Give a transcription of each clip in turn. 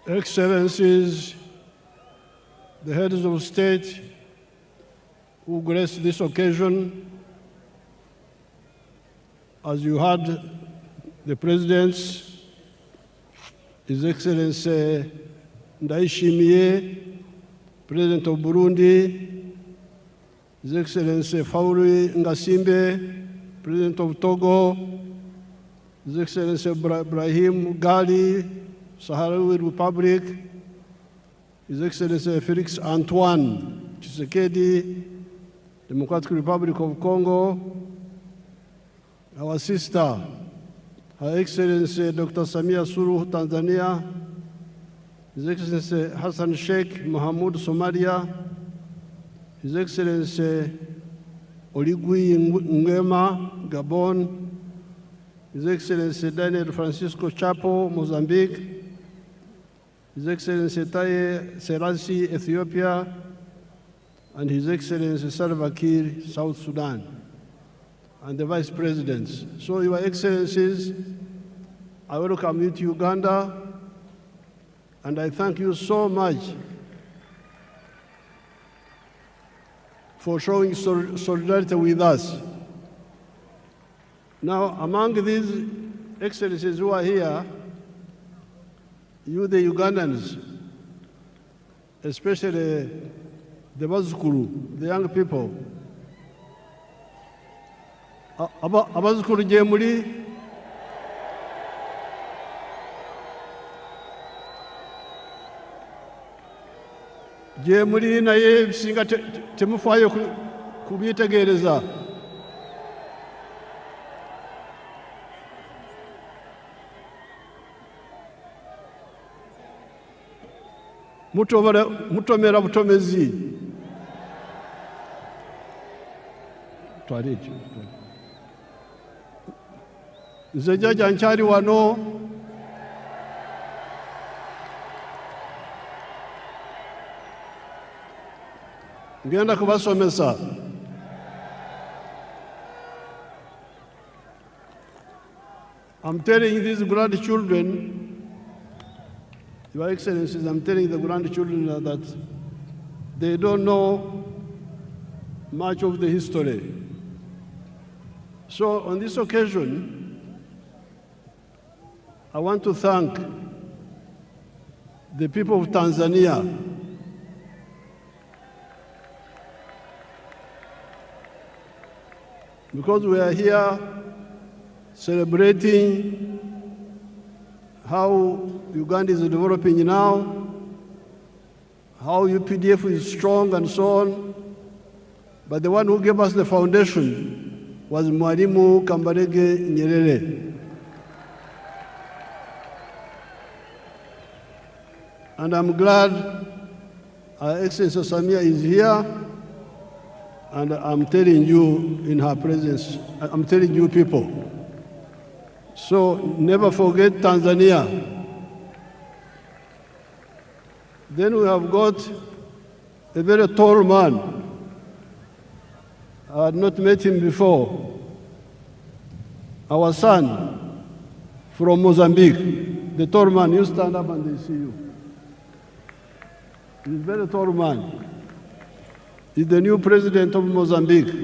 Excellencies, the heads of state who graced this occasion, as you heard the presidents, His Excellency Ndayishimiye, President of Burundi, His Excellency Fauri Ngasimbe, President of Togo, His Excellency Ibrahim Gali, Sahrawi Republic, His Excellency Felix Antoine Tshisekedi, Democratic Republic of Congo, our sister, Her Excellency Dr. Samia Suluhu, Tanzania, His Excellency Hassan Sheikh Mohamud, Somalia, His Excellency Oligui Nguema, Gabon, His Excellency Daniel Francisco Chapo, Mozambique, His Excellency Taye Selassie, Ethiopia, and His Excellency Salva Kiir, South Sudan, and the Vice Presidents. So, Your Excellencies, I welcome you to Uganda, and I thank you so much for showing solidarity with us. Now, among these excellencies who are here, you, the Ugandans, especially the Bazukuru, the young people, Abazukuru Jemuli, Jemuli naye singa temufayo kubitegereza. Mutomera butomezi. Twalije. Nze jaja nkyali wano. Ngenda kubasomesa. I'm telling these grandchildren, Your Excellencies, I'm telling the grandchildren that they don't know much of the history. So on this occasion, I want to thank the people of Tanzania because we are here celebrating how Uganda is developing now, how UPDF is strong and so on. But the one who gave us the foundation was Mwalimu Kambarage Nyerere. And I'm glad Her Excellency Samia is here, and I'm telling you in her presence, I'm telling you people. So never forget Tanzania. Then we have got a very tall man. I had not met him before. Our son from Mozambique, the tall man. You stand up and they see you. He's a very tall man. He's the new president of Mozambique.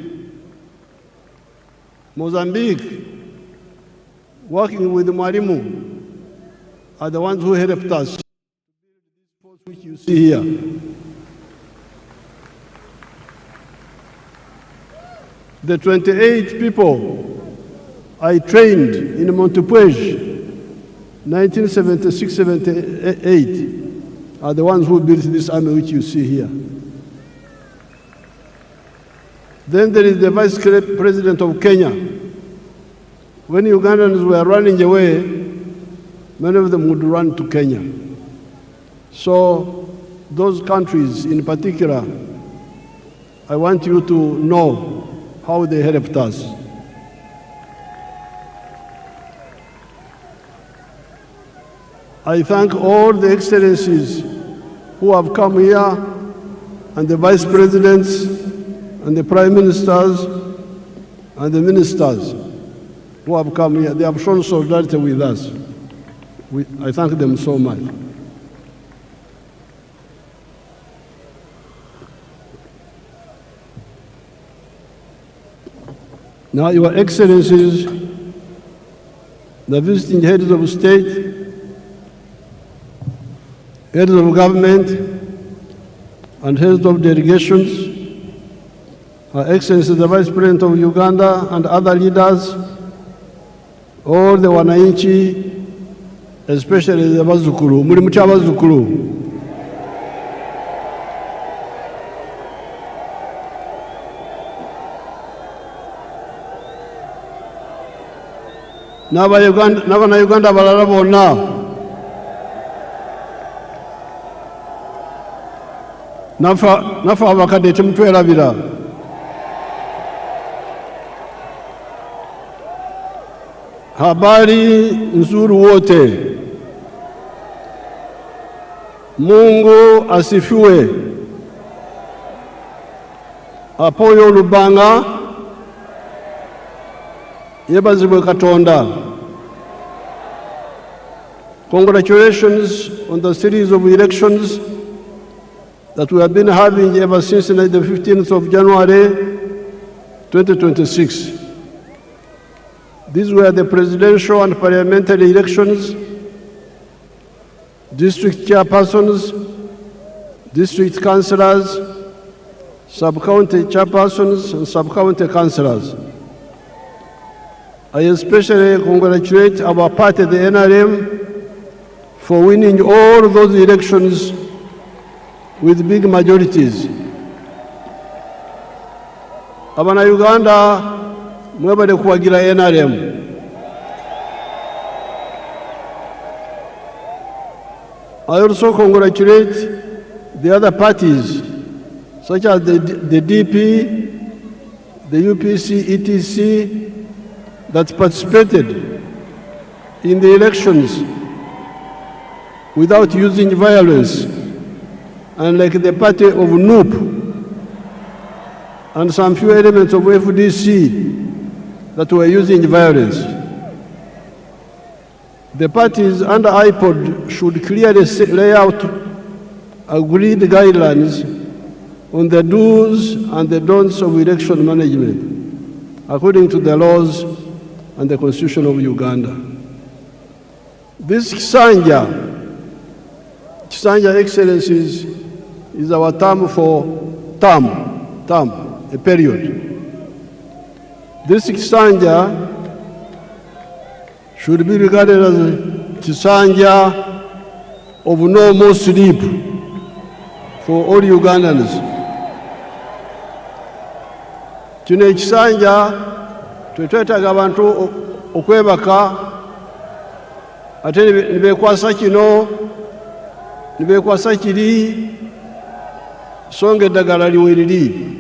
Mozambique, working with Mwalimu, are the ones who helped us to build this force which you see here. The 28 people I trained in Montepuez, 1976-78, are the ones who built this army which you see here. Then there is the Vice President of Kenya. When Ugandans were running away, many of them would run to Kenya. So those countries in particular, I want you to know how they helped us. I thank all the excellencies who have come here, and the vice presidents, and the prime ministers, and the ministers who have come here. They have shown solidarity with us. I thank them so much. Now, Your Excellencies, the visiting heads of state, heads of government, and heads of delegations, Her Excellency the Vice President of Uganda and other leaders, all the wananchi, especially the Bazukulu, muri mutya Bazukulu. N'Abanyayuganda balala bonna, naffe abakadde temutwerabira. Habari nzuri wote. Mungu asifiwe. Apoyo Lubanga, yebazibwe Katonda. Congratulations on the series of elections that we have been having ever since the 15th of January 2026. These were the presidential and parliamentary elections, district chairpersons, district councillors, sub-county chairpersons, and sub-county councillors. I especially congratulate our party, the NRM, for winning all those elections with big majorities. Abana-Uganda, mwebale kuwagira NRM. I also congratulate the other parties, such as the DP, the UPC, ETC, that participated in the elections without using violence, and like the party of NUP and some few elements of FDC that were using violence. The parties under IPOD should clearly lay out agreed guidelines on the do's and the don'ts of election management, according to the laws and the Constitution of Uganda. This Kisanja, Excellencies, is our term for a period. This Kisanja should be regarded as a Kisanja of no more sleep for all Ugandans. Kino ekisanja twetwetaaga abantu okwebaka ate nibeekwasa kino nibeekwasa kiri so nga eddagala liweriri.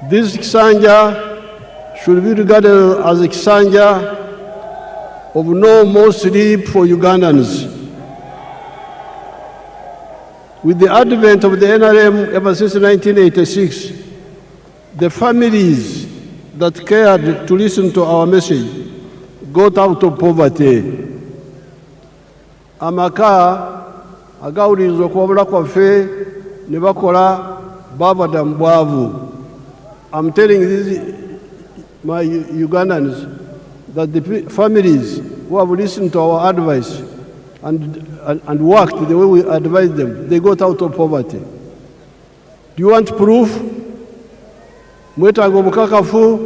This Kisanja should be regarded as a Kisanja of no more sleep for Ugandans. With the advent of the NRM ever since 1986, the families that cared to listen to our message got out of poverty. Amaka agawuliriza okwabula kwaffe ne bakola bavada mu bwavu. I'm telling my Ugandans that the families who have listened to our advice and worked the way we advised them, they got out of poverty. Do you want proof? Mwetaaga obukakafu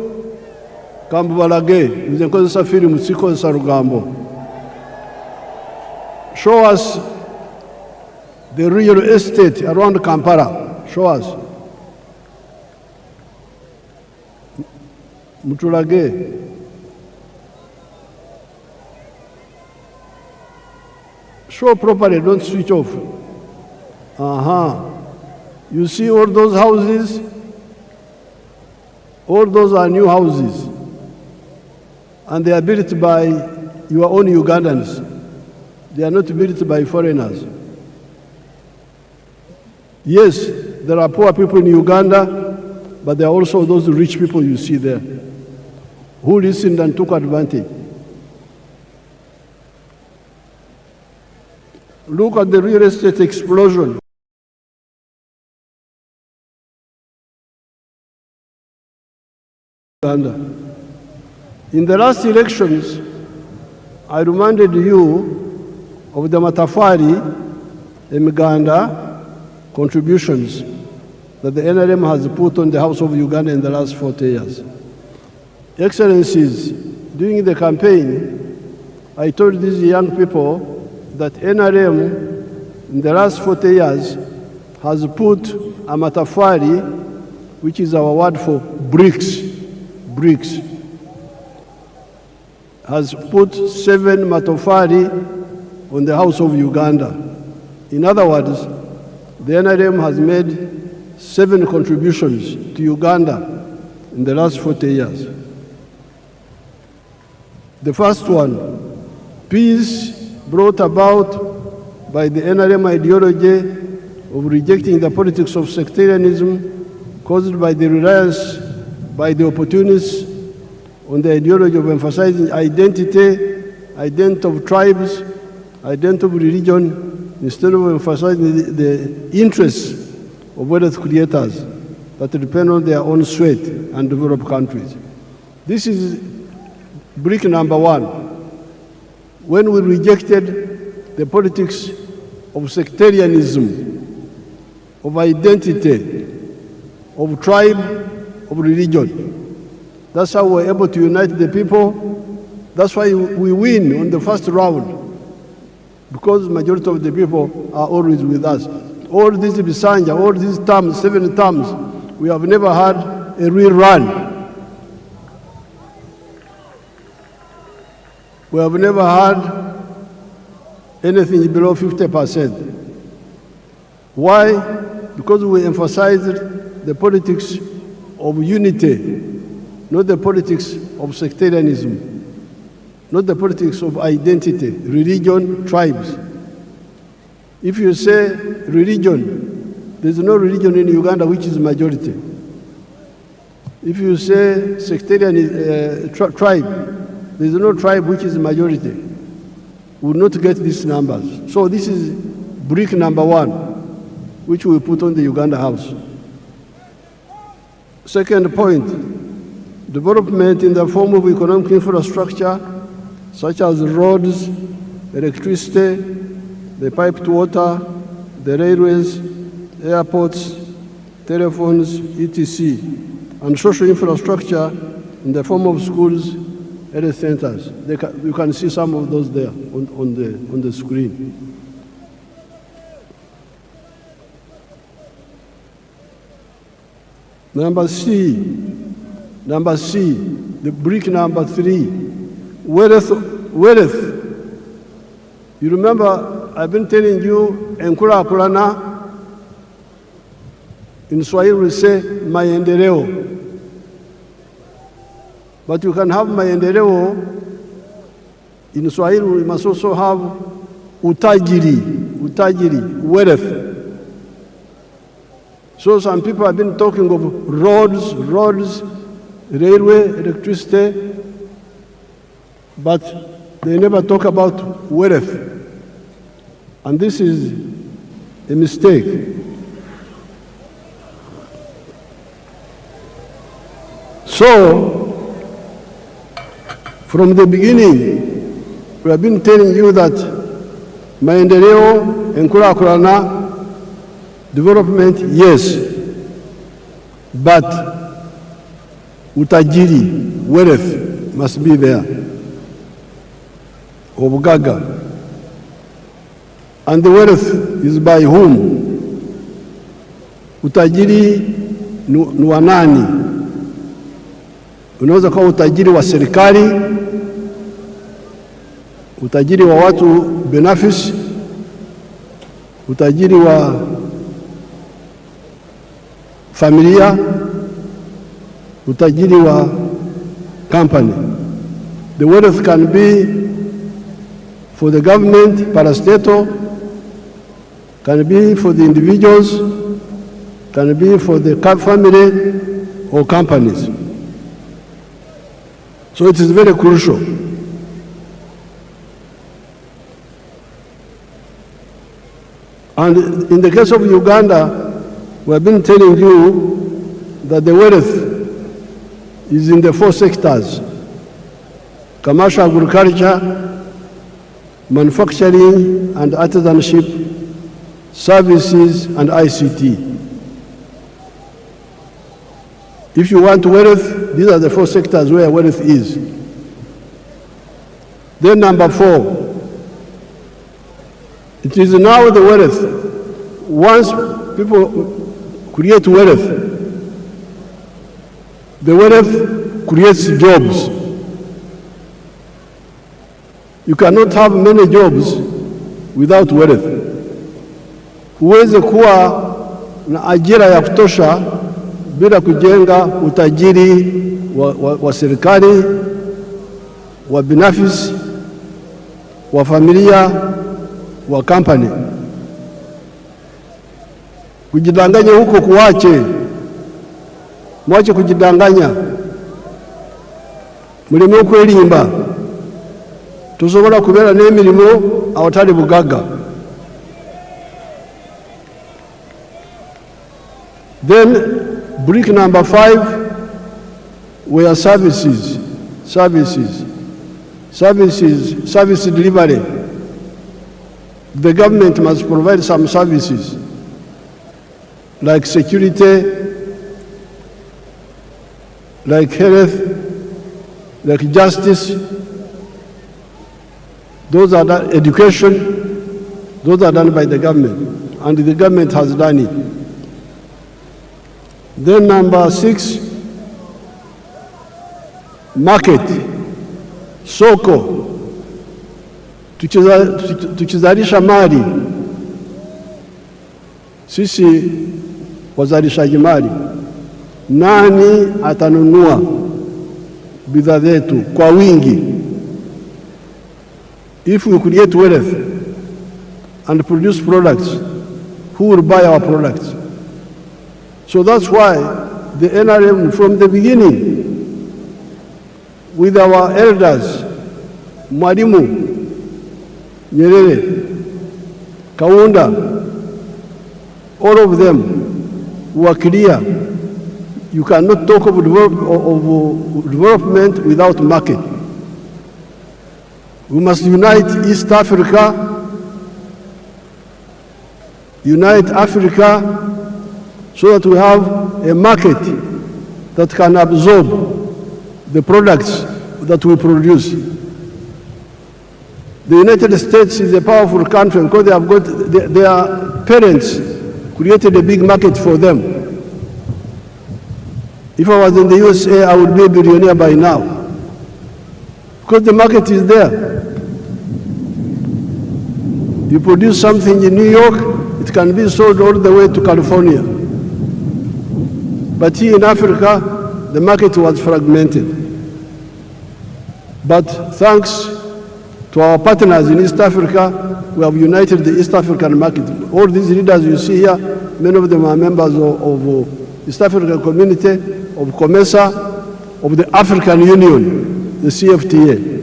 kambubalage, nze nkozesa firimu sikozesa lugambo. Show us the real estate around Kampala. Show us. Mutulage. Show properly, don't switch off. You see all those houses? All those are new houses. And they are built by your own Ugandans. They are not built by foreigners. Yes, there are poor people in Uganda, but there are also those rich people you see there who listened and took advantage. Look at the real estate explosion. Uganda. In the last elections, I reminded you of the Matafari Emiganda contributions that the NRM has put on the House of Uganda in the last 40 years. Excellencies, during the campaign, I told these young people that NRM in the last 40 years has put a Matafari, which is our word for bricks, has put 7 Matofari on the House of Uganda. In other words, the NRM has made 7 contributions to Uganda in the last 40 years. The first one, peace brought about by the NRM ideology of rejecting the politics of sectarianism caused by the reliance by the opportunists on the ideology of emphasizing identity of tribes, identity of religion, instead of emphasizing the interests of wealth creators that depend on their own sweat and develop countries. This is brick number 1. When we rejected the politics of sectarianism, of identity, of tribe, of religion. That's how we're able to unite the people. That's why we win on the first round, because the majority of the people are always with us. All these Bisanja, all these terms, 7 terms, we have never had a rerun. We have never had anything below 50%. Why? Because we emphasized the politics of unity, not the politics of sectarianism, not the politics of identity, religion, tribes. If you say religion, there's no religion in Uganda which is majority. If you say sectarian tribe, there's no tribe which is majority. We will not get these numbers. So this is brick number 1, which we put on the Uganda House. Second point, development in the form of economic infrastructure, such as roads, electricity, the piped water, the railways, airports, telephones, etc., and social infrastructure in the form of schools, health centers. You can see some of those there on the screen. Number C, the brick number 3, wealth. You remember, I've been telling you, Enkura Kulana, in Swahili we say, maendeleo. But you can have maendeleo, in Swahili we must also have utajiri, wealth. So some people have been talking of roads, railway, electricity, but they never talk about wealth. And this is a mistake. So, from the beginning, we have been telling you that maendeleo, enkurakurana, development, yes, but utajiri, wealth, must be there. Obugaga. And the wealth is by whom? Utajiri ni wa nani? Unaweza kuwa utajiri wa serikali, utajiri wa watu binafsi, utajiri wa familia, utajiri wa company. The wealth can be for the government, parastatal, can be for the individuals, can be for the family or companies. So it is very crucial. And in the case of Uganda, we have been telling you that the wealth is in the 4 sectors: commercial agriculture, manufacturing and artisanship, services and ICT. If you want wealth, these are the 4 sectors where wealth is. Then number 4, it is now the wealth. Once people create wealth, the wealth creates jobs. You cannot have many jobs without wealth. Huwezi kuwa na ajira ya kutosha bila kujenga utajiri wa serikali, wa binafsi, wa familia, wa company. Kujidanganya huko kuache. Mwache kujidanganya. Mulimo kwelimba. Tusobola kubera n'emirimo awatali bugaga. Then brick number 5 were services. Service delivery. The government must provide some services like security, like health, like justice. Those are done, education, those are done by the government, and the government has done it. Then number 6, market, soko. Tukizalisha mali, sisi wazalishaji mali, nani atanunua bidhaa zetu kwa wingi? If we create wealth and produce products, who will buy our products? So that's why the NRM from the beginning, with our elders, Mwalimu, Nyerere, Kaunda, all of them were clear. You cannot talk of development without market. We must unite East Africa, unite Africa, so that we have a market that can absorb the products that we produce. The United States is a powerful country because they have got their parents created a big market for them. If I was in the USA, I would be a billionaire by now, because the market is there. You produce something in New York, it can be sold all the way to California. But here in Africa, the market was fragmented. But thanks to our partners in East Africa, we have united the East African market. All these leaders you see here, many of them are members of East African Community, of COMESA, of the African Union, the CFTA.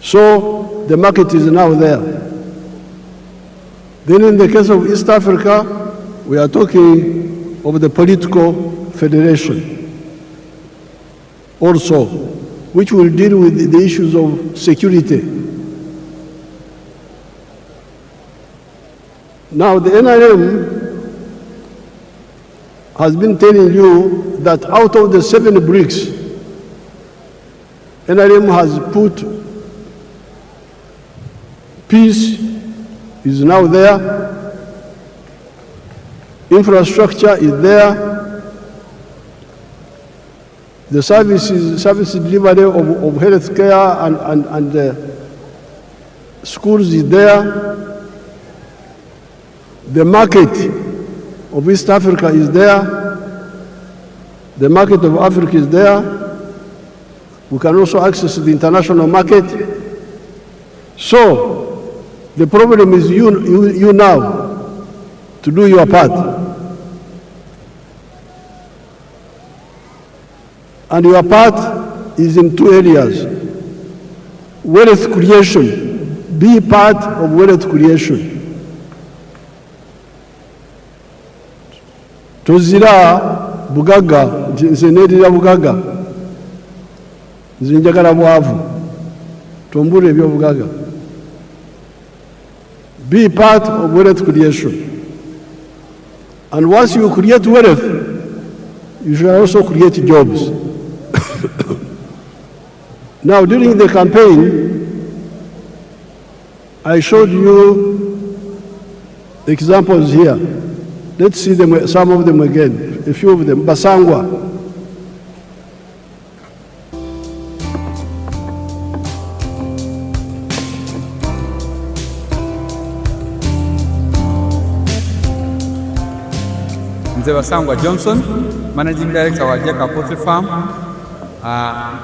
So the market is now there. Then in the case of East Africa, we are talking of the political federation also, which will deal with the issues of security. Now the NRM has been telling you that out of the 7 bricks, NRM has put peace is now there, infrastructure is there, the service delivery of health care and schools is there, the market of East Africa is there, the market of Africa is there, we can also access the international market. So the problem is you now to do your part. And your part is in 2 areas. Wealth creation. Be part of wealth creation. Tuzira bugagga, nze neerira bugagga, nze njagala bwavu, tombula ebyobugagga. Be part of wealth creation. And once you create wealth, you should also create jobs. Now, during the campaign, I showed you examples here. Let's see them, some of them again, a few of them. Basangwa. Basangwa Johnson, Managing Director wa Jaka Poultry Farm.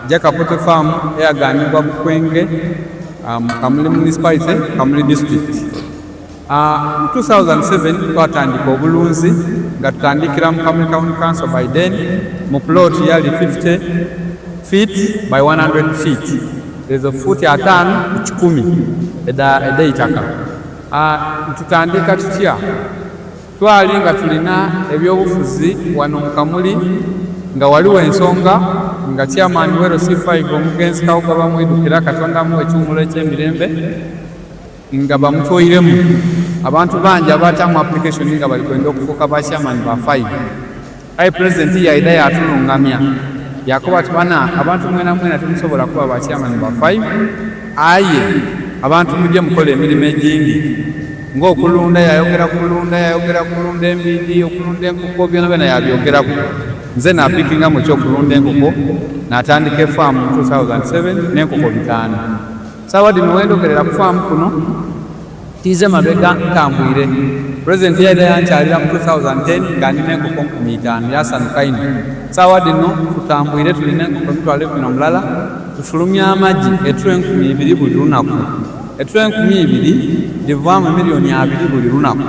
Jaka Poultry Farm yaganibwa Bukwenge, Kamuli Municipality, Kamuli District. 2007 twatandika obulunzi nga tutandikira mu Kamuli Town Council by then mu plot yali 50 feet by 100 feet. There's a foot atano kikumi edaitaka. Tutandika tutya twali nga tulina ebyobufuzi wano mu Kamuli nga waliwo ensonga nga chairman wero C5 omugenzi Kawuka bamwidukira Katonda mu ekyumulo eky'emirembe nga bamutoyiremu abantu bangi abatamu application nga bali kwenda okufuuka ba chairman ba 5. Aye president yaida yatunungamya yakuba tubana abantu mwena mwena tumusobola kuba ba chairman ba 5. Aye abantu mujje mukola emirimu egingi ng'okulunda yayogera kulunda embidi okulunda enkoko byona yabyogeraku. Nze napikinga mu kyokulunda enkoko n'atandika efaamu mu 2007 n'enkoko 5. Sawa dino wendogerera ku faamu kuno tize mabega ntambwire. President yaida yankyalira mu 2010 nga nina enkoko 500 yasanuka ino. Sawa dino tutambwire tulina enkoko mitwalo 10 tufulumya amagi ettulo 2,000 buli lunaku. Ettulo 2,000 livaamu miliyoni 2 buli lunaku.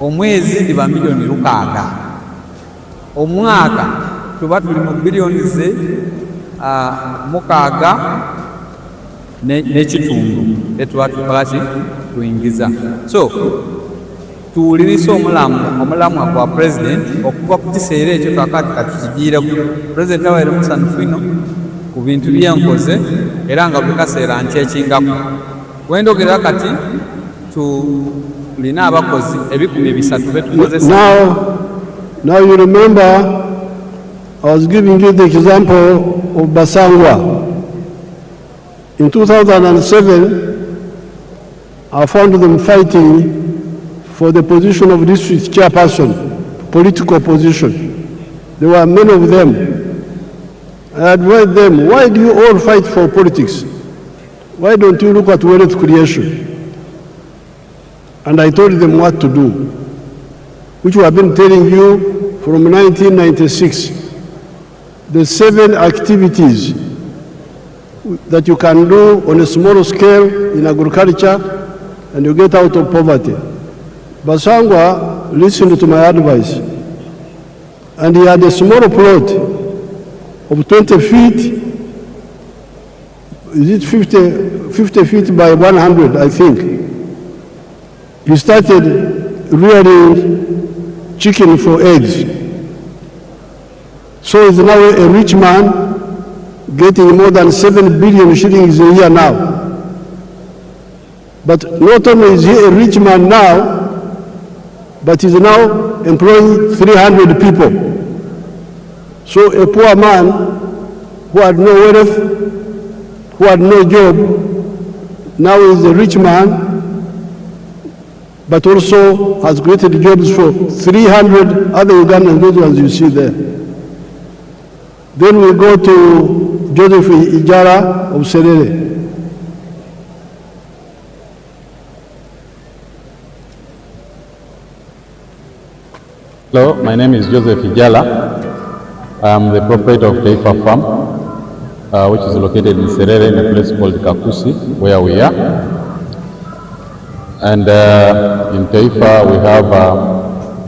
Omwezi liba miliyoni 6. Omwaka tuba tuli mu biliyoni ze 6 n'ekitundu etuba tukolaki tuyingiza. So tuwulirisa omulamwa gwa president okuva ku kiseera ekyo twakati katukigiireku. President abaire musanufu ino ku bintu byenkoze era nga buli kaseera nkyekingako. Wendogerera kati tulina abakozi 300 betukozesa. Now you remember I was giving you the example of Basangwa. In 2007, I found them fighting for the position of district chairperson, political position. There were many of them. I advised them, why do you all fight for politics? Why don't you look at wealth creation? And I told them what to do, which we have been telling you from 1996. The 7 activities that you can do on a small scale in agriculture and you get out of poverty. Basangwa listened to my advice and he had a small plot of 20 feet, is it 50 feet by 100, I think. He started rearing chicken for eggs. So he's now a rich man, getting more than 7 billion shillings a year now. But not only is he a rich man now, but he's now employing 300 people. So a poor man who had no wealth, who had no job, now is a rich man, but also has created jobs for 300 other Ugandans, those ones you see there. Then we go to Joseph Ijara of Serere. Hello, my name is Joseph Ijala. I am the proprietor of Taifa Farm, which is located in Serere in a place called Kakusi, where we are. And in Taifa we have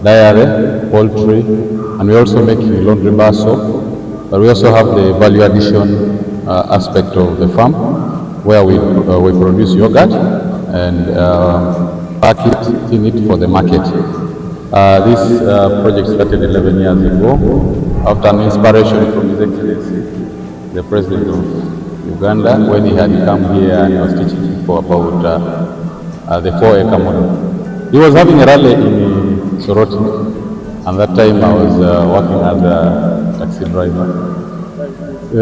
dairy, poultry, and we also make laundry bar soap. But we also have the value addition aspect of the farm, where we produce yogurt and pack it, tin it for the market. This project started 11 years ago after an inspiration from His Excellency, the President of Uganda, when he had come here and he was teaching people about the 4-acre model. He was having a rally in Soroti, and that time I was working as a taxi driver. I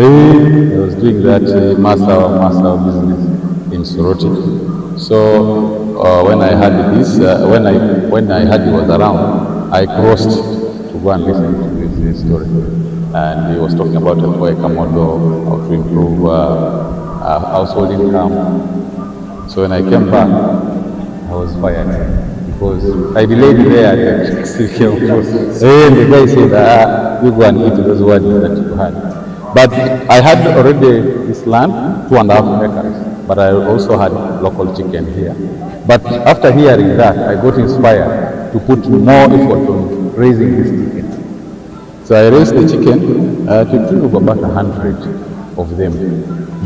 was doing that master business in Soroti. So when I heard this, when I heard he was around, I crossed to go and listen to his story. And he was talking about a 4-acre model, how to improve household income. So when I came back, I was fired because I delayed there at the and the guy said, you go and eat those words that you had. But I had already this land, 2.5 acres, but I also had local chicken here. But after hearing that, I got inspired to put more effort on raising this chicken. So I raised the chicken to tune of about 100 of them.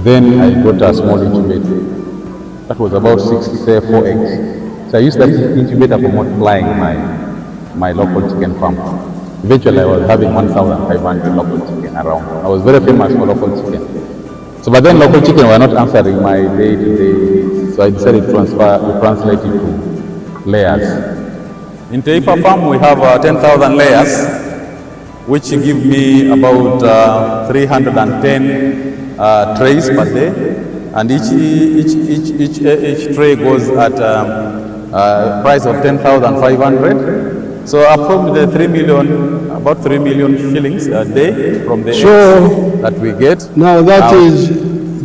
Then I got a small incubator. That was about 4 eggs. So I used that incubator for multiplying my local chicken farm. Eventually I was having 1,500 local chicken around. I was very famous for local chicken. So but then local chicken were not answering my day-to-day needs. So I decided to translate it to layers. In Taifa Farm we have 10,000 layers, which give me about 310 trays per day, and each tray goes at a price of 10,500. So approximately about 3 million shillings a day from the eggs that we get. Now that is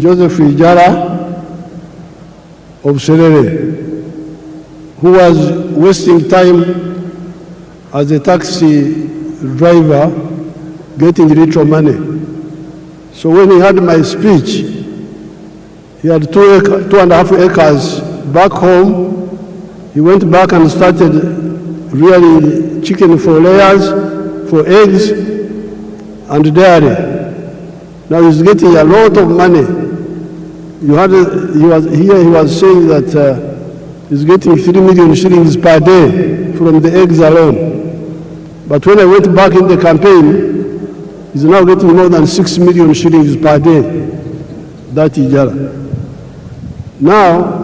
Joseph Ijara of Serere, who was wasting time as a taxi driver getting little money. So when he heard my speech, he had 2.5 acres back home. He went back and started rearing chicken for layers, for eggs, and dairy. Now he's getting a lot of money. He was saying that he's getting 3 million shillings per day from the eggs alone. But when I went back in the campaign, he's now getting more than 6 million shillings per day. That Ijara. Now,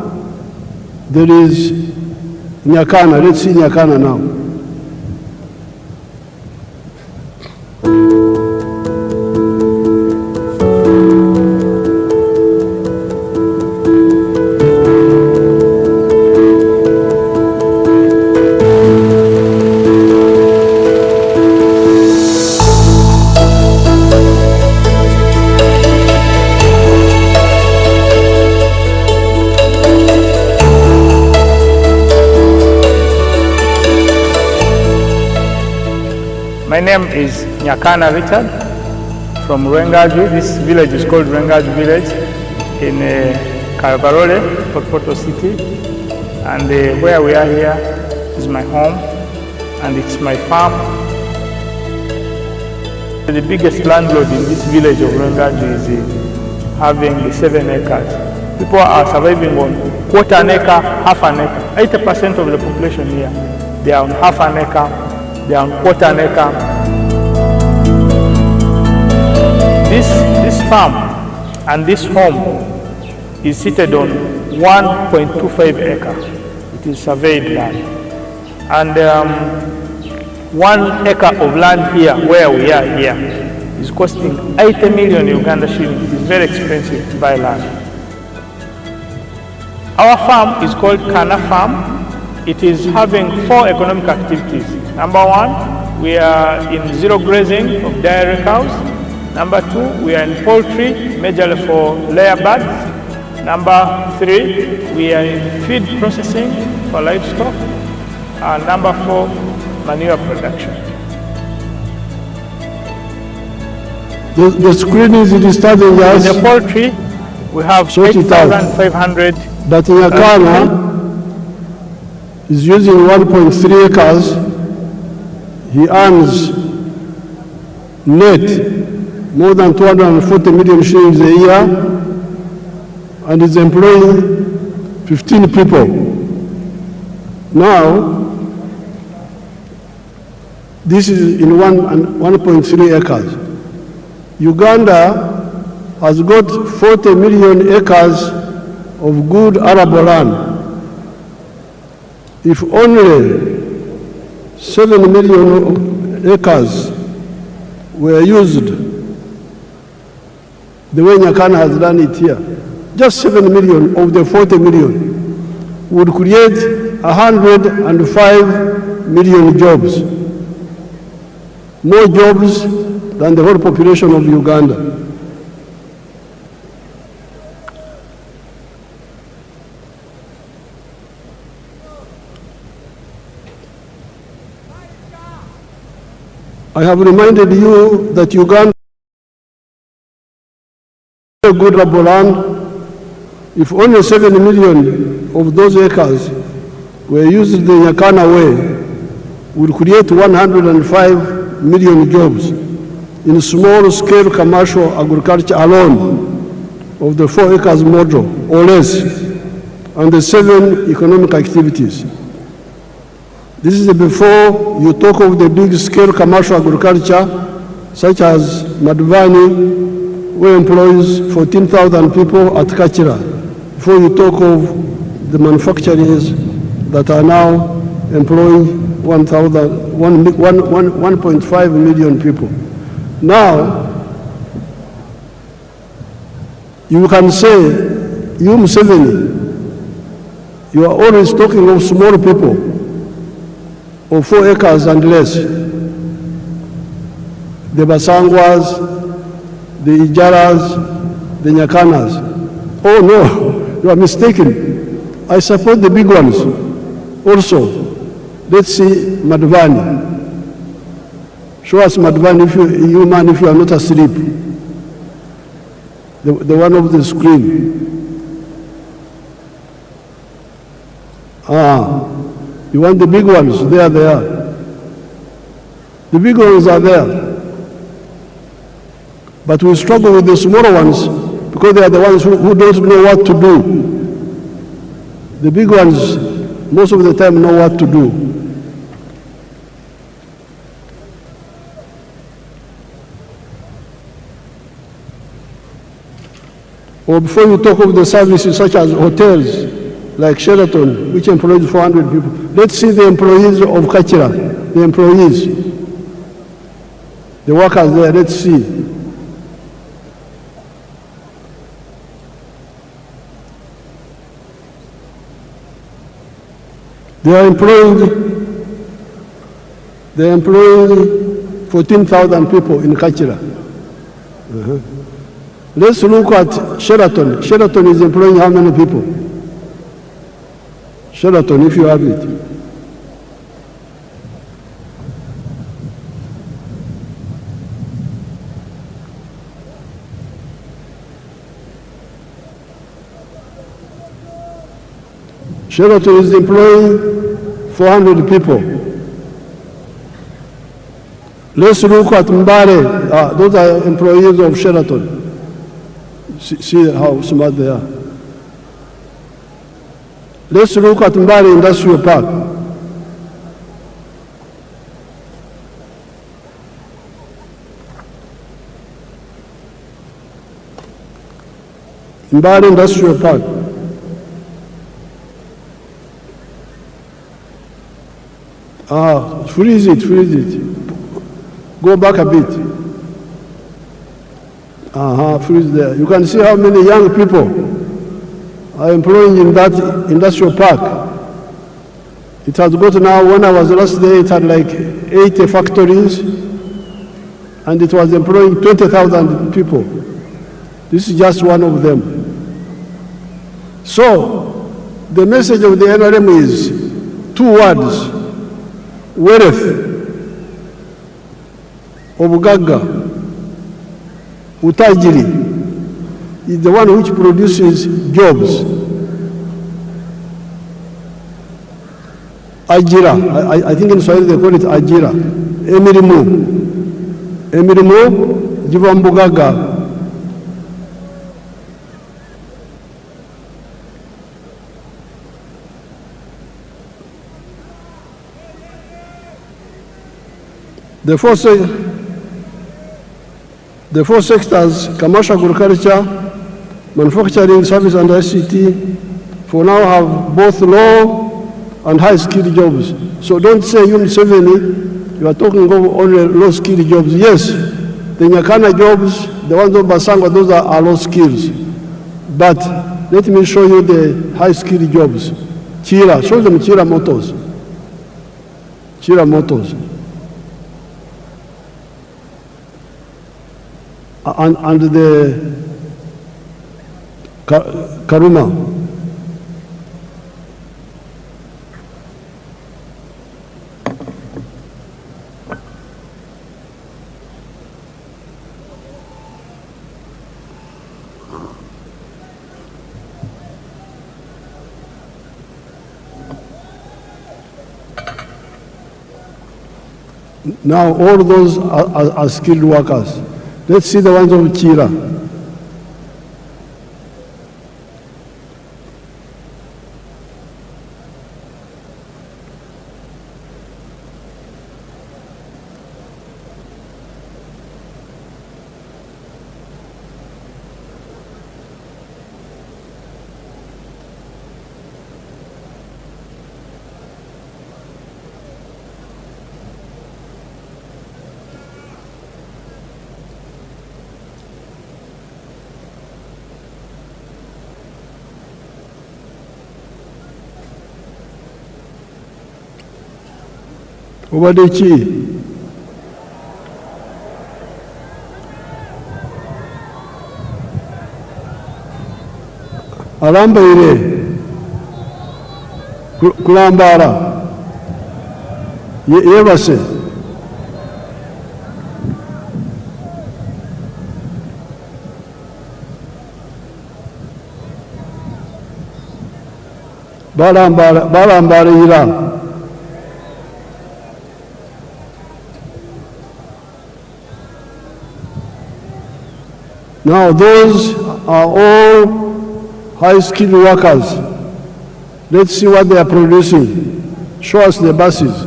there is Nyakana. Let's see Nyakana now. My name is Nyakana Richard from Rwengaju. This village is called Rwengaju village in Karabarole, Poto City. And where we are here is my home and it's my farm. The biggest landlord in this village of Rwengaju is having 7 acres. People are surviving on 1/4 acre, 1/2 acre. 80% of the population here, they are on 1/2 acre. They are on 1/4 acre. This farm and this home is seated on 1.25 acre. It is surveyed land. And 1 acre of land here, where we are here, is costing 80 million Uganda shillings. It is very expensive to buy land. Our farm is called Kana Farm. It is having 4 economic activities. Number 1, we are in zero grazing of dairy cows. Number 2, we are in poultry, majorly for layer birds. Number 3, we are in feed processing for livestock. And number 4, manure production. The screen is starting as in the poultry, we have 8,500. But Nyakana is using 1.3 acres. He earns net more than 240 million shillings a year and is employing 15 people. Now, This is in 1.3 acres. Uganda has got 40 million acres of good arable land. If only 7 million acres were used the way Nyakana has done it here, just 7 million of the 40 million would create 105 million jobs, more jobs than the whole population of Uganda. I have reminded you that Uganda is a good arable land. If only 7 million of those acres were used the Nyakana way, would create 105 million jobs in small-scale commercial agriculture alone of the 4 acres model or less, and the 7 economic activities. This is before you talk of the big-scale commercial agriculture, such as Museveni, where employs 14,000 people at Kachira, before you talk of the manufacturers that are now employing 1.5 million people. Now, you can say, you Museveni, you are always talking of small people, of 4 acres and less. The Basangwas, the Ijaras, the Nyakanas. Oh no, you are mistaken. I support the big ones also. Let's see Museveni. Show us Museveni, if you man, if you are not asleep. The one of the screen. You want the big ones? There they are. The big ones are there. But we struggle with the smaller ones because they are the ones who don't know what to do. The big ones, most of the time, know what to do. Or before you talk of the services such as hotels, like Sheraton, which employs 400 people. Let's see the employees of Kachira, the employees, the workers there, let's see. They are employing 14,000 people in Kachira. Let's look at Sheraton. Sheraton is employing how many people? Sheraton, if you have it. Sheraton is employing 400 people. Let's look at Mbare. Those are employees of Sheraton. See how smart they are. Let's look at Mbare Industrial Park. Mbare Industrial Park. Freeze it. Go back a bit. Freeze there. You can see how many young people are employing in that industrial park. It has got now, when I was last there, it had like 80 factories, and it was employing 20,000 people. This is just one of them. So, the message of the NRM is 2 words: wealth, obugagga, utajiri is the one which produces jobs. Ajira, I think in Swahili they call it ajira. Emirimu, jiva mbugagga. The four sectors, commercial agriculture, manufacturing, service, and ICT, for now have both low and high-skilled jobs. So don't say Museveni, you are talking of only low-skilled jobs. Yes, the Nyakana jobs, the ones of Basangwa, those are low skills. But let me show you the high-skilled jobs. Chira, show them Chira Motors. Chira Motors. And the Karuma. Now all those are skilled workers. Let's see the ones of Chira. Obadde ki? Alambaire kulambala yebase balambalira. Now those are all high-skilled workers. Let's see what they are producing. Show us the buses.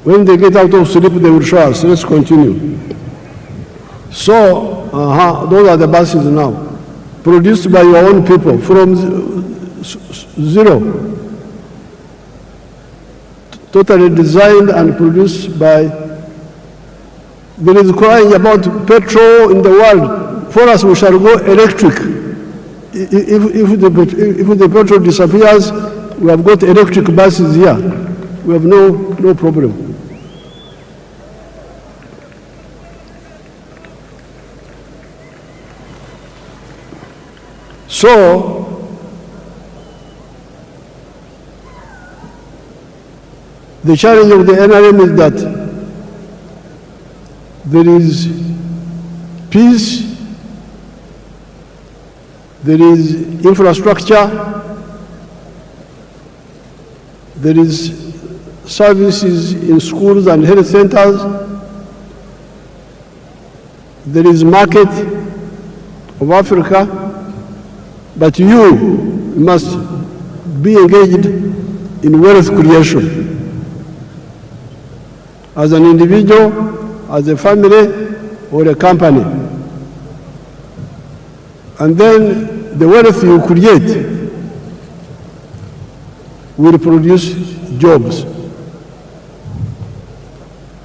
When they get out of sleep, they will show us. Let's continue. So, those are the buses now. Produced by your own people from zero. Totally designed and produced by. There is crying about petrol in the world. For us, we shall go electric. If the petrol disappears, we have got electric buses here. We have no problem. So, the challenge of the NRM is that there is peace, there is infrastructure, there is services in schools and health centers, there is market of Africa. But you must be engaged in wealth creation. As an individual, as a family, or a company. And then the wealth you create will produce jobs.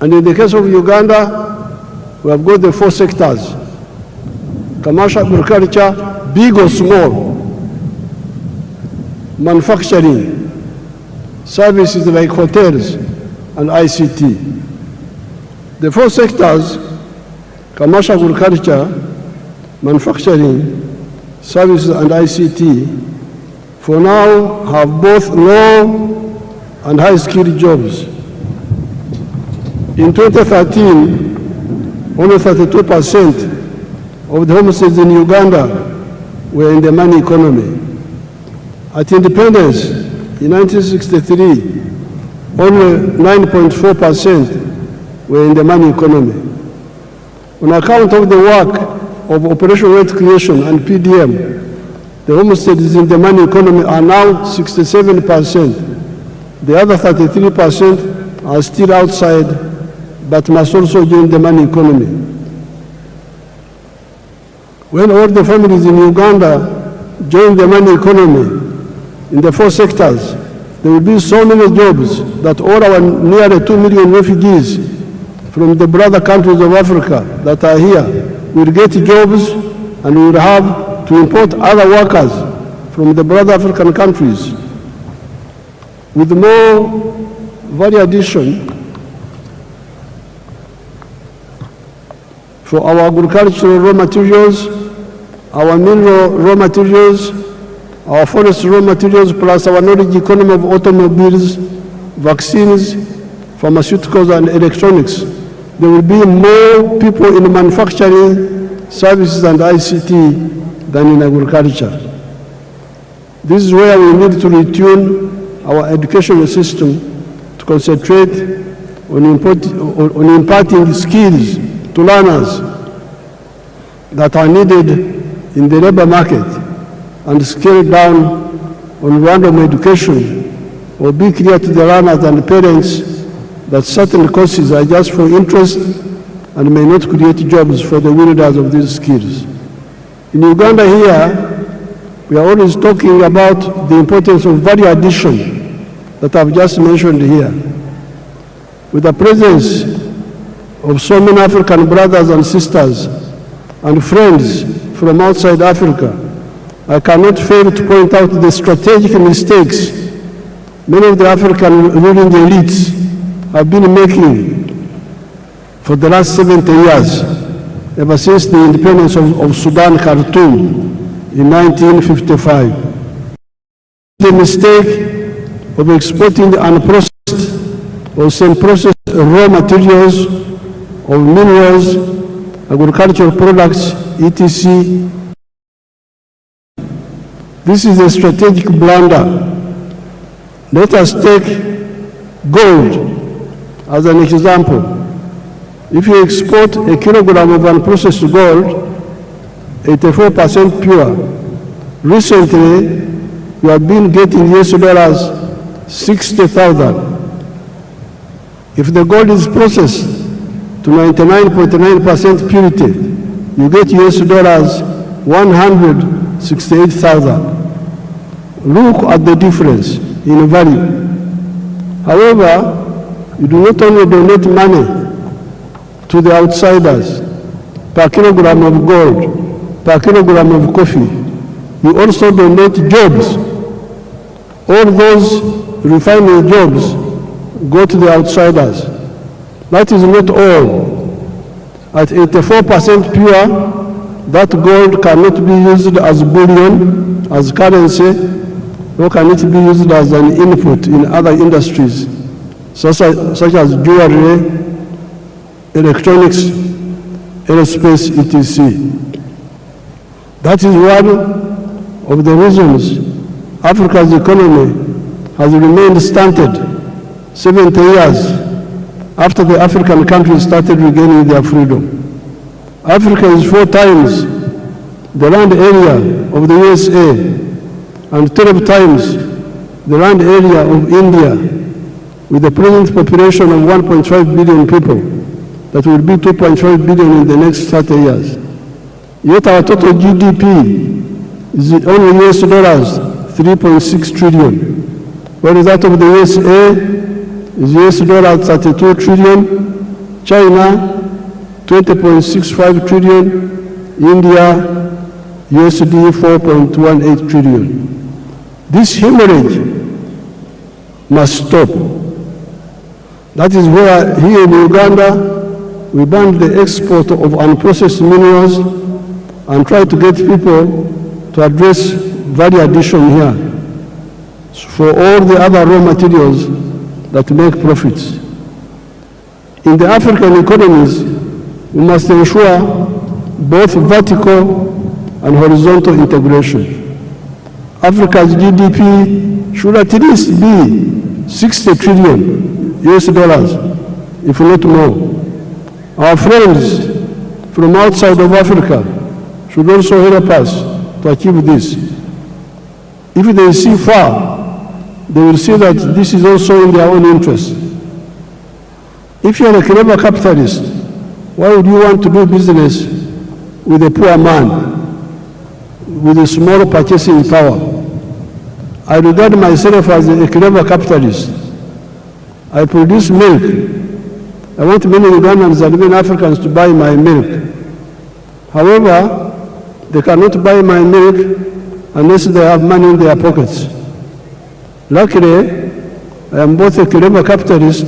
And in the case of Uganda, we have got the four sectors: commercial agriculture, big or small, manufacturing, services like hotels and ICT. The four sectors, commercial agriculture, manufacturing, services and ICT, for now have both low and high-skilled jobs. In 2013, only 32% of the homesteads in Uganda were in the money economy. At independence in 1963, only 9.4% were in the money economy. On account of the work of Operation Wealth Creation and PDM, the homesteads in the money economy are now 67%. The other 33% are still outside, but must also join the money economy. When all the families in Uganda join the money economy in the 4 sectors, there will be so many jobs that all our nearly 2 million refugees from the brother countries of Africa that are here will get jobs, and we will have to import other workers from the brother African countries. With more value addition for our agricultural raw materials, our mineral raw materials, our forest raw materials, plus our knowledge economy of automobiles, vaccines, pharmaceuticals, and electronics, there will be more people in manufacturing, services, and ICT than in agriculture. This is where we need to retune our educational system to concentrate on imparting skills to learners that are needed in the labor market, and scale down on random education, or be clear to the learners and parents that certain courses are just for interest and may not create jobs for the wielders of these skills. In Uganda here, we are always talking about the importance of value addition that I've just mentioned here. With the presence of so many African brothers and sisters and friends from outside Africa, I cannot fail to point out the strategic mistakes many of the African ruling elites have been making for the last 70 years, ever since the independence of Sudan, Khartoum, in 1955. The mistake of exporting unprocessed or semi-processed raw materials of minerals, agricultural products, etc. This is a strategic blunder. Let us take gold as an example. If you export a kilogram of unprocessed gold, 84% pure, recently you have been getting US dollars 60,000. If the gold is processed to 99.9% purity, you get US dollars 168,000. Look at the difference in value. However, you do not only donate money to the outsiders per kilogram of gold, per kilogram of coffee, you also donate jobs. All those refining jobs go to the outsiders. That is not all. At 84% pure, that gold cannot be used as bullion, as currency, nor can it be used as an input in other industries, such as jewelry, electronics, aerospace, etc. That is one of the reasons Africa's economy has remained stunted 70 years after the African countries started regaining their freedom. Africa is 4 times the land area of the USA and 12 times the land area of India, with a present population of 1.5 billion people that will be 2.5 billion in the next 30 years. Yet our total GDP is only US dollars 3.6 trillion, whereas that of the USA is US dollars 32 trillion, China 20.65 trillion, India USD 4.18 trillion. This hemorrhage must stop. That is where here in Uganda we ban the export of unprocessed minerals and try to get people to address value addition here for all the other raw materials that make profits. In the African economies, we must ensure both vertical and horizontal integration. Africa's GDP should at least be 60 trillion US dollars, if not more. Our friends from outside of Africa should also help us to achieve this. If they see far, they will see that this is also in their own interest. If you are a clever capitalist, why would you want to do business with a poor man with a small purchasing power? I regard myself as a clever capitalist. I produce milk. I want many Ugandans and many Africans to buy my milk. However, they cannot buy my milk unless they have money in their pockets. Luckily, I am both a clever capitalist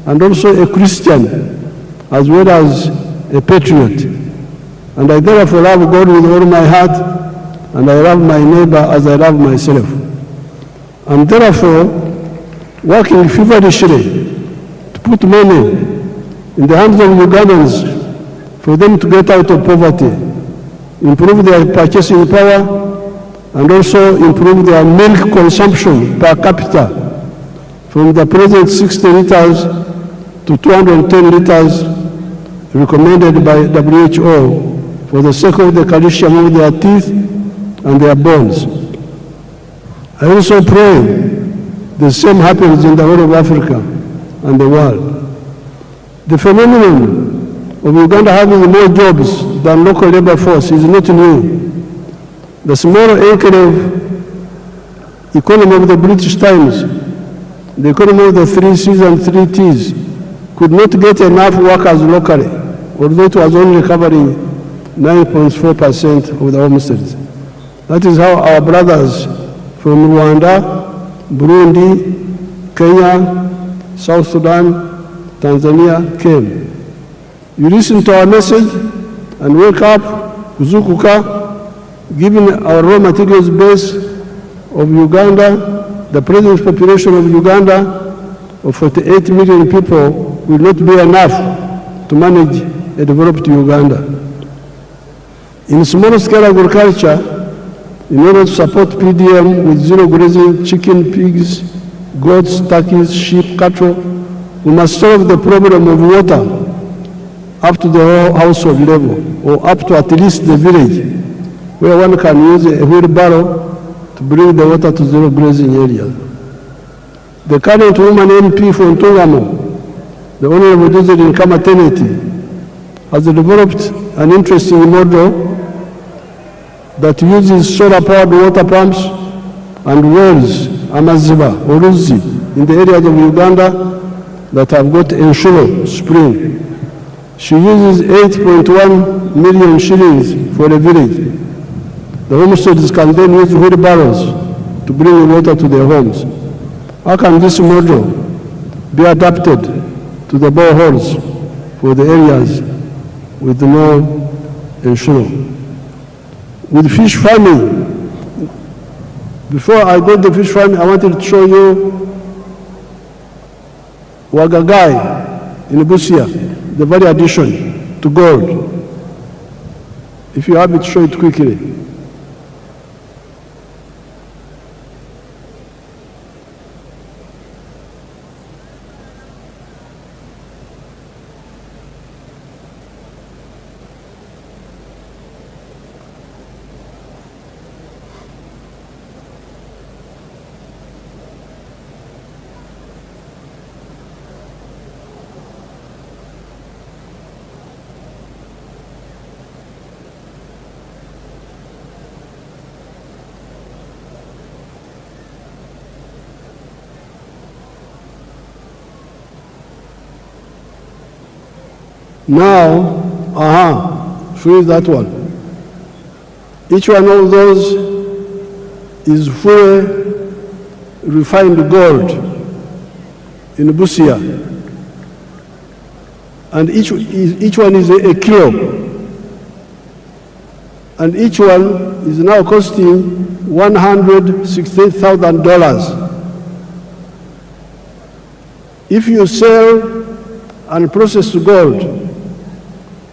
and also a Christian, as well as a patriot. And I therefore love God with all my heart, and I love my neighbor as I love myself. And therefore, working feverishly to put money in the hands of Ugandans for them to get out of poverty, improve their purchasing power, and also improve their milk consumption per capita from the present 60 liters to 210 liters recommended by WHO for the sake of the calcium of their teeth and their bones. I also pray the same happens in the whole of Africa and the world. The phenomenon of Uganda having more jobs than local labor force is not new. The small enclave economy of the British Times, the economy of the 3 C's and 3 T's, could not get enough workers locally, although it was only covering 9.4% of the homesteads. That is how our brothers from Rwanda, Burundi, Kenya, South Sudan, Tanzania came. You listen to our message and wake up, kuzukuka, given our raw materials base of Uganda, the present population of Uganda of 48 million people will not be enough to manage a developed Uganda. In small-scale agriculture, in order to support PDM with zero grazing, chicken, pigs, goats, turkeys, sheep, cattle, we must solve the problem of water up to the household level, or up to at least the village, where one can use a wheelbarrow to bring the water to zero grazing areas. The current woman MP from Tungamo, the Honorable Josephine Kamaternity, has developed an interesting model that uses solar-powered water pumps and wells, Amaziba, Uruzi, in the areas of Uganda that have got Enshuro spring. She uses 8.1 million shillings for a village. The homesteads can then use wheelbarrows to bring water to their homes. How can this model be adapted to the boreholes for the areas with no Enshuro? With fish farming, before I go to fish farming, I wanted to show you Wagagai in Busia, the value addition to gold. If you have it, show it quickly. Now, freeze that one. Each one of those is fully refined gold in Busia. And each one is a kilo. And each one is now costing $168,000. If you sell and process gold,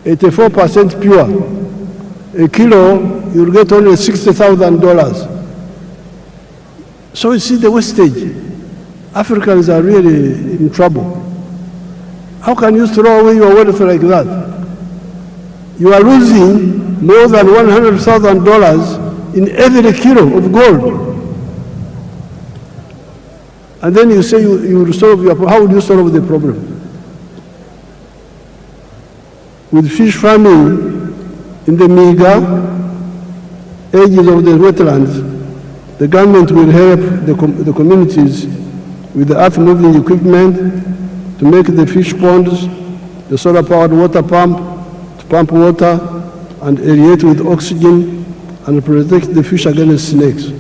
84% pure, a kilo, you'll get only $60,000. So you see the wastage. Africans are really in trouble. How can you throw away your wealth like that? you are losing more than $100,000 in every kilo of gold. And then you say you will solve your problem. How would you solve the problem? With fish farming in the meager edges of the wetlands, the government will help the communities with the earth-moving equipment to make the fish ponds, the solar-powered water pump, to pump water and aerate with oxygen and protect the fish against snakes.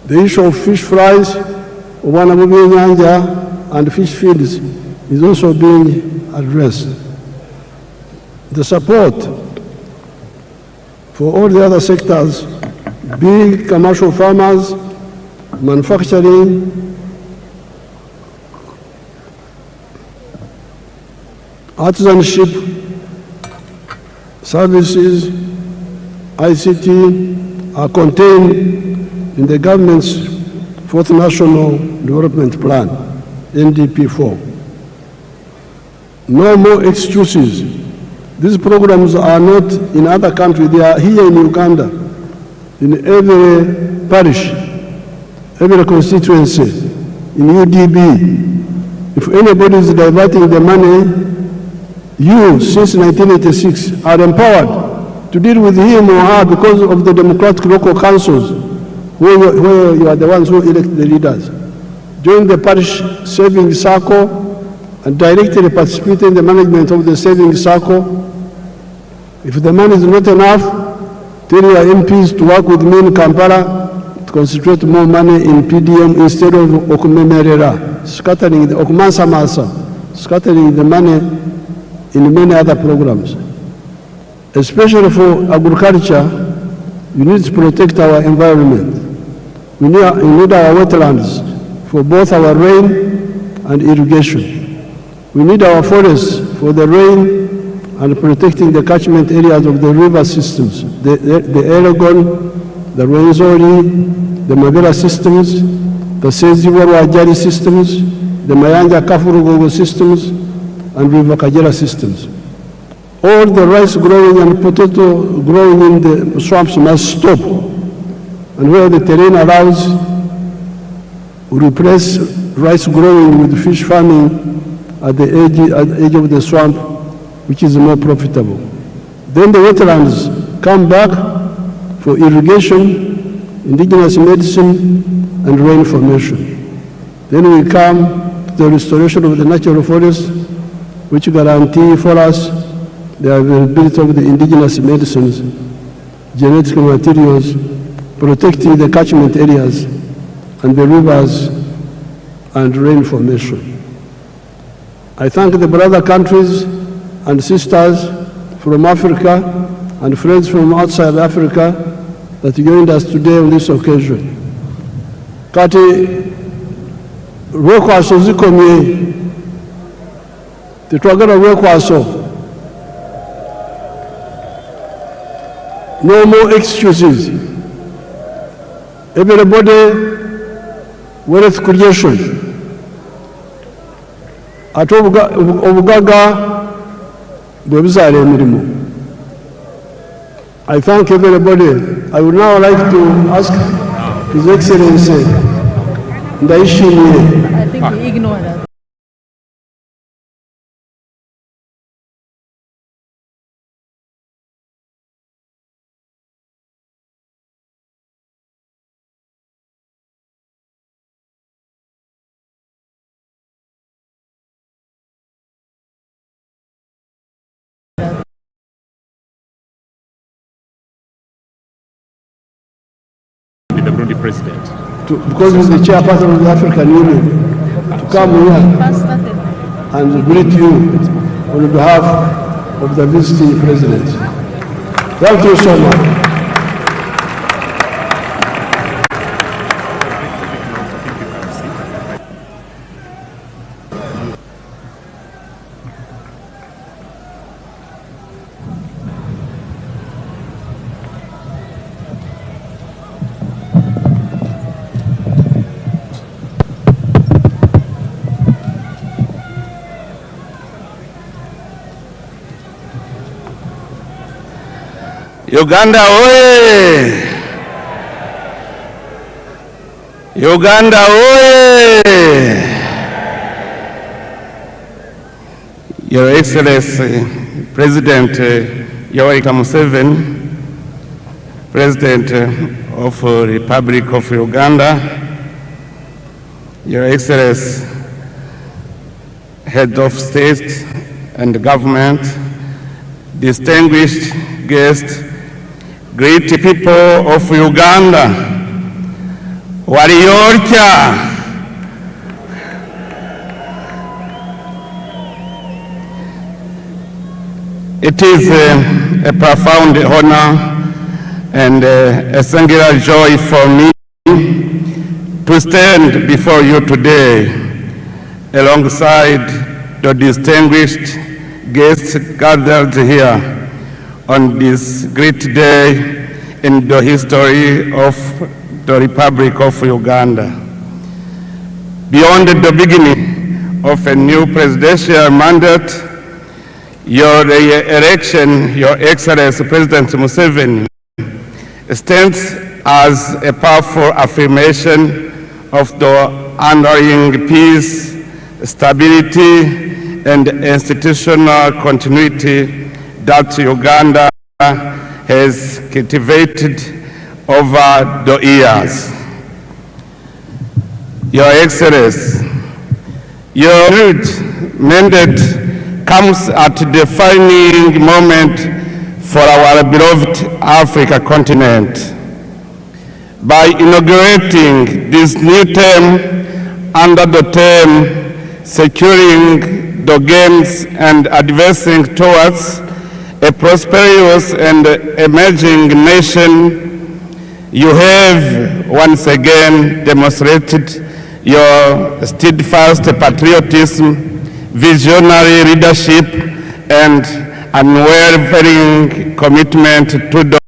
The issue of fish flies, and fish feeds is also being addressed. The support for all the other sectors, big commercial farmers, manufacturing, artisanship, services, ICT are contained in the government's Fourth National Development Plan, NDP4. No more excuses. These programs are not in other countries, they are here in Uganda, in every parish, every constituency, in UDB. If anybody is diverting the money, you, since 1986, are empowered to deal with him or her because of the democratic local councils, where you are the ones who elect the leaders. Join the parish savings circle and directly participate in the management of the savings circle. If the money is not enough, tell your MPs to work with me in Kampala to concentrate more money in PDM instead of okumemerera, scattering the okumansamasa, scattering the money in many other programs. Especially for agriculture, you need to protect our environment. We need our wetlands for both our rain and irrigation. We need our forests for the rain and protecting the catchment areas of the river systems, the Elgon, the Rwenzori, the Mabera systems, the Seziwa-Wajari systems, the Mayanja Kafurugogo systems, and River Kajera systems. All the rice growing and potato growing in the swamps must stop. And where the terrain allows, we replace rice growing with fish farming at the edge of the swamp, which is more profitable. Then the wetlands come back for irrigation, indigenous medicine, and rain formation. Then we come to the restoration of the natural forests, which guarantee for us the availability of the indigenous medicines, genetic materials, protecting the catchment areas and the rivers and rain formation. I thank the brother countries and sisters from Africa and friends from outside Africa that joined us today on this occasion. Kati lwekwaso zikomye, tetwagala lwekwaso. No more excuses. Everybody wealth creation. Ate obugaga bwe buzaala emirimu. I thank everybody. I would now like to ask His Excellency Ndayishimiye. I think we ignore that. The Burundi president. Because he's the chairperson of the African Union, to come here and greet you on behalf of the visiting president. Thank you so much. Uganda oye! Uganda oye! Your Excellency, President Museveni, President of the Republic of Uganda, Your Excellency, Head of State and Government, distinguished guests, great people of Uganda, Waliyorcha, it is a profound honor and a singular joy for me to stand before you today alongside the distinguished guests gathered here on this great day in the history of the Republic of Uganda. Beyond the beginning of a new presidential mandate, your election, Your Excellency President Museveni, stands as a powerful affirmation of the underlying peace, stability, and institutional continuity that Uganda has cultivated over the years. Your Excellency, your mandate comes at the defining moment for our beloved Africa continent. By inaugurating this new term under the theme Securing the Gains and Advancing Towards a Prosperous and Emerging Nation, you have once again demonstrated your steadfast patriotism, visionary leadership, and unwavering commitment to the